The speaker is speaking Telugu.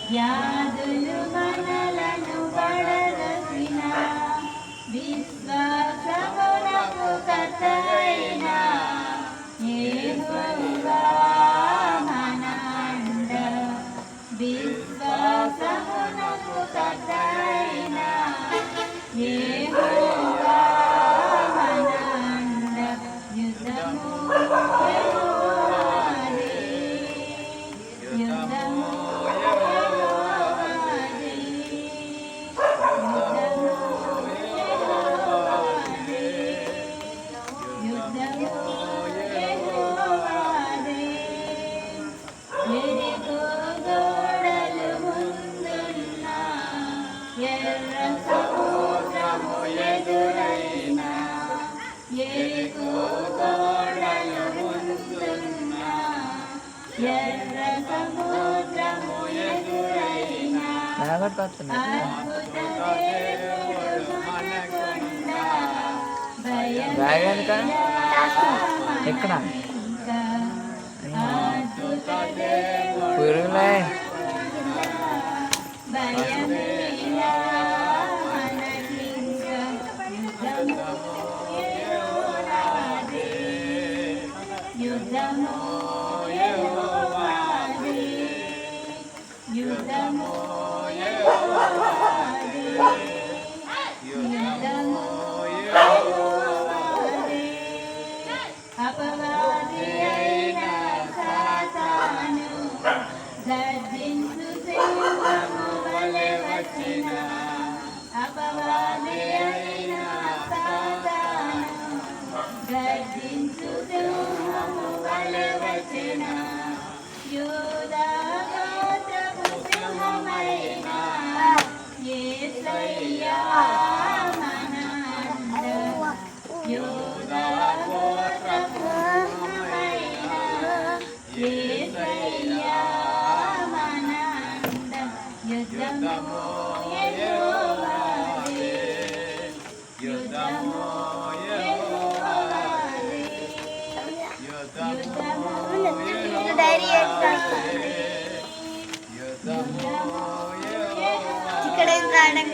వ్యాధులు మనలను పడదసిన విశ్వాసమునకు కర్తయైన యెహోవా మనండ విశ్వాసమునకు కర్తయైన యెహోవా మనండ యుద్ధము యెహోవాదే యుద్ధము ఎర్ర సముద్రము ఎదురైన ఎరుకో గోడలు ముందున్న ఎర్ర సముద్రము ఎదురైన అద్భుత దేవుడు మనకుండా ఎక్కడ అద్భుత దేవుడు భయమేలా మనకింక యుద్ధము యెహోవాదే యుద్ధము యెహోవాదే యుద్ధము యెహోవాదే అపవాది అయిన సాతాను గర్జించు సింహము వలె వచ్చిన అపవాది అయిన సాతాను గర్జించు సింహము వలె వచ్చిన యూదా గోత్రపు సింహమైన యేసయ్యా మనండ యూదా గోత్రపు సింహమైన యేసయ్యా మనండ యుద్ధము యెహోవాదే యుద్ధము యెహోవాదే యుద్ధము ఇక్కడ రావడం